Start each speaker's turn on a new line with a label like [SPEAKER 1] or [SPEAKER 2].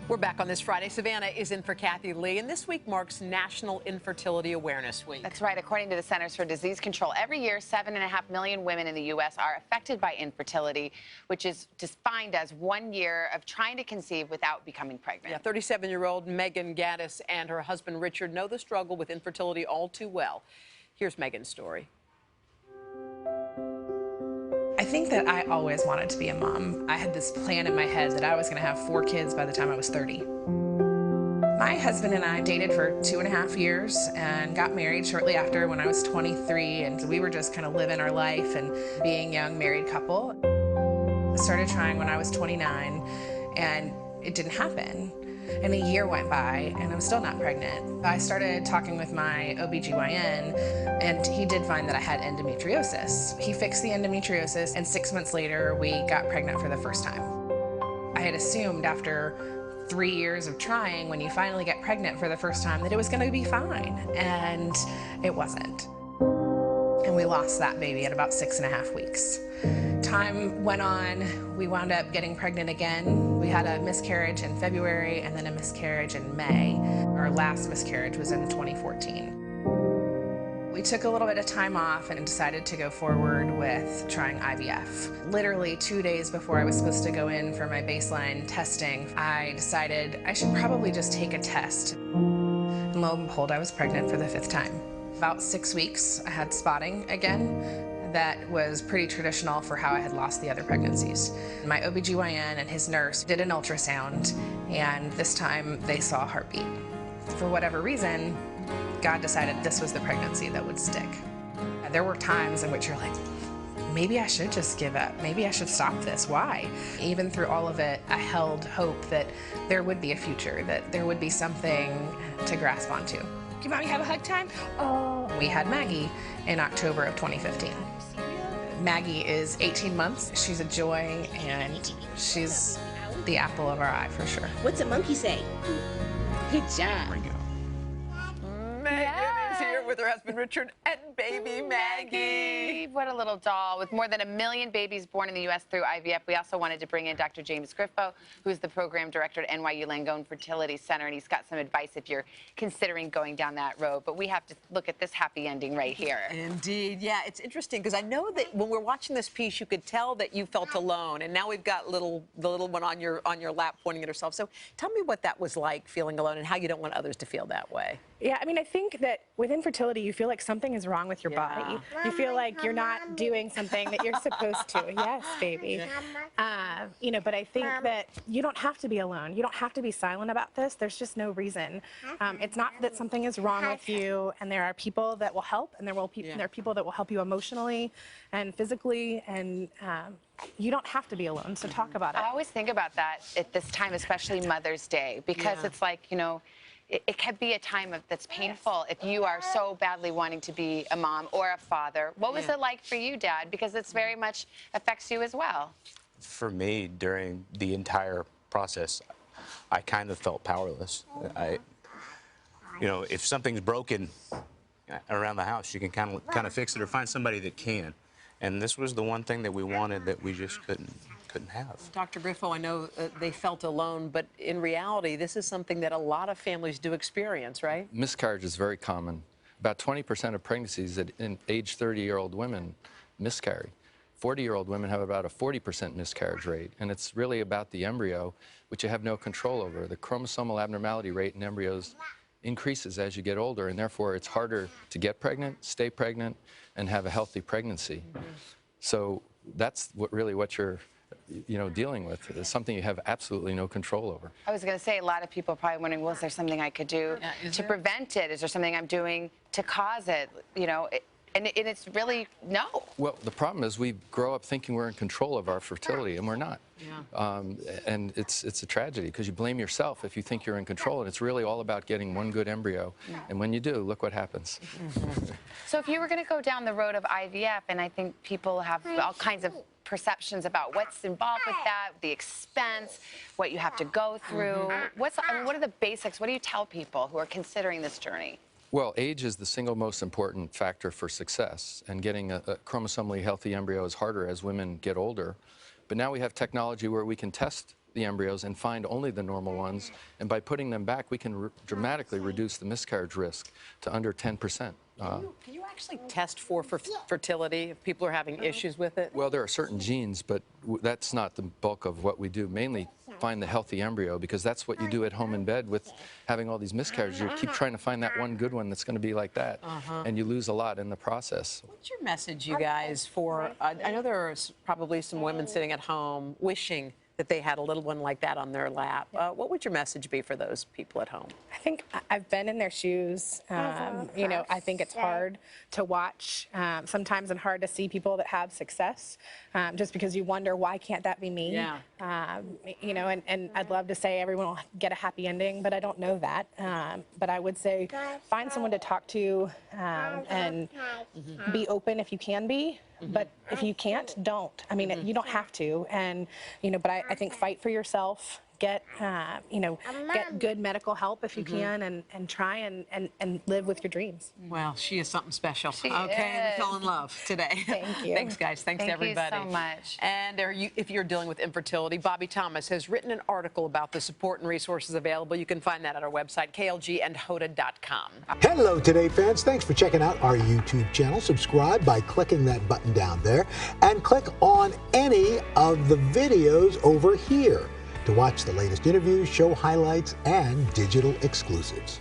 [SPEAKER 1] We're back on this Friday. Savannah is in for Kathy Lee, and this week marks National Infertility Awareness Week.
[SPEAKER 2] That's right. According to the Centers for Disease Control, every year 7.5 million women in the U.S. are affected by infertility, which is defined as 1 year of trying to conceive without becoming pregnant.
[SPEAKER 1] Yeah, 37-year-old Megan Gaddiss and her husband Richard know the struggle with infertility all too well. Here's Megan's story.
[SPEAKER 3] I think that I always wanted to be a mom. I had this plan in my head that I was going to have 4 kids by the time I was 30. My husband and I dated for 2.5 years and got married shortly after when I was 23, and we were just kind of living our life and being a young married couple. I started trying when I was 29, and it didn't happen. And a year went by, and I'm still not pregnant. I started talking with my OBGYN, and he did find that I had endometriosis. He fixed the endometriosis, and 6 months later, we got pregnant for the first time. I had assumed after 3 years of trying, when you finally get pregnant for the first time, that it was gonna be fine, and it wasn't. And we lost that baby at about 6.5 weeks. Time went on, we wound up getting pregnant again. We had a miscarriage in February and then a miscarriage in May. Our last miscarriage was in 2014. We took a little bit of time off and decided to go forward with trying IVF. Literally 2 days before I was supposed to go in for my baseline testing, I decided I should probably just take a test. And lo and behold, I was pregnant for the 5th time. About 6 weeks, I had spotting again. That was pretty traditional for how I had lost the other pregnancies. My OBGYN and his nurse did an ultrasound, and this time they saw a heartbeat. For whatever reason, God decided this was the pregnancy that would stick. There were times in which you're like, maybe I should just give up. Maybe I should stop this. Why? Even through all of it, I held hope that there would be a future, that there would be something to grasp onto. Can mommy have a hug time? Oh. We had Maggie in October of 2015. Maggie is 18 months. She's a joy, and she's the apple of our eye for sure.
[SPEAKER 4] What's a monkey say? Good job.
[SPEAKER 1] Megan is here with her husband Richard and baby Maggie.
[SPEAKER 2] What a little doll. With more than 1 million babies born in the U.S. through IVF, we also wanted to bring in Dr. James Griffo, who's the program director at NYU Langone Fertility Center, and he's got some advice if you're considering going down that road. But we have to look at this happy ending right here.
[SPEAKER 1] Indeed. Yeah, it's interesting because I know that when we're watching this piece, you could tell that you felt alone, and now we've got the little one on your lap pointing at herself. So tell me what that was like, feeling alone, and how you don't want others to feel that way.
[SPEAKER 5] Yeah, I mean, I think that with infertility, you feel like something is wrong with your body. You feel like you're not doing something that you're supposed to. Yes, baby. You know, but I think that you don't have to be alone. You don't have to be silent about this. There's just no reason. It's not that something is wrong with you, and there are people that will help, and there are people that will help you emotionally and physically, and you don't have to be alone, so talk about it.
[SPEAKER 2] I always think about that at this time, especially Mother's Day, because it's like, you know, it can be a time that's painful if you are so badly wanting to be a mom or a father. What was it like for you, Dad? Because it's very much affects you as well.
[SPEAKER 6] For me, during the entire process, I kind of felt powerless. You know, if something's broken around the house, you can kind of fix it or find somebody that can. And this was the one thing that we wanted that we just couldn't have.
[SPEAKER 1] Dr. Griffo, I know they felt alone, but in reality, this is something that a lot of families do experience, right?
[SPEAKER 7] Miscarriage is very common. About 20% of pregnancies in age 30-year-old women miscarry. 40-year-old women have about a 40% miscarriage rate, and it's really about the embryo, which you have no control over. The chromosomal abnormality rate in embryos increases as you get older, and therefore it's harder to get pregnant, stay pregnant, and have a healthy pregnancy. So that's what you're dealing with. It's something you have absolutely no control over.
[SPEAKER 2] I was going to say, a lot of people are probably wondering, well, is there something I could do to prevent it? Is there something I'm doing to cause it? You know, and it's really no.
[SPEAKER 7] Well, the problem is we grow up thinking we're in control of our fertility, and we're not. And it's a tragedy because you blame yourself if you think you're in control, and it's really all about getting one good embryo. And when you do, look what happens.
[SPEAKER 2] So if you were going to go down the road of IVF, and I think people have all kinds of perceptions about what's involved with that, the expense, what you have to go through. What are the basics? What do you tell people who are considering this journey?
[SPEAKER 7] Well, age is the single most important factor for success, and getting a chromosomally healthy embryo is harder as women get older. But now we have technology where we can test the embryos and find only the normal ones. And by putting them back, we can dramatically reduce the miscarriage risk to under 10%.
[SPEAKER 1] Can you actually test for fertility if people are having issues with it?
[SPEAKER 7] Well, there are certain genes, but that's not the bulk of what we do. Mainly find the healthy embryo, because that's what you do at home in bed with having all these miscarriages. You keep trying to find that one good one that's going to be like that, and you lose a lot in the process.
[SPEAKER 1] What's your message, you guys, for, I know there are probably some women sitting at home wishing that they had a little one like that on their lap. What would your message be for those people at home?
[SPEAKER 5] I think I've been in their shoes. You know, I think it's hard to watch sometimes, and hard to see people that have success, just because you wonder, why can't that be me?
[SPEAKER 1] Yeah.
[SPEAKER 5] You know, and I'd love to say everyone will get a happy ending, but I don't know that. But I would say find someone to talk to, and be open if you can be. But if you can't, don't. I mean, you don't have to. And, you know, but I think fight for yourself. Get, you know, get good medical help if you can, and try and live with your dreams.
[SPEAKER 1] Well, she is something special.
[SPEAKER 2] She
[SPEAKER 1] okay,
[SPEAKER 2] is.
[SPEAKER 1] we fell in love today.
[SPEAKER 5] Thank you.
[SPEAKER 1] Thanks, guys. Thanks to everybody.
[SPEAKER 2] Thank you so much.
[SPEAKER 1] And if you're dealing with infertility, Bobby Thomas has written an article about the support and resources available. You can find that at our website, klgandhoda.com.
[SPEAKER 8] Hello, Today fans. Thanks for checking out our YouTube channel. Subscribe by clicking that button down there, and click on any of the videos over here to watch the latest interviews, show highlights, and digital exclusives.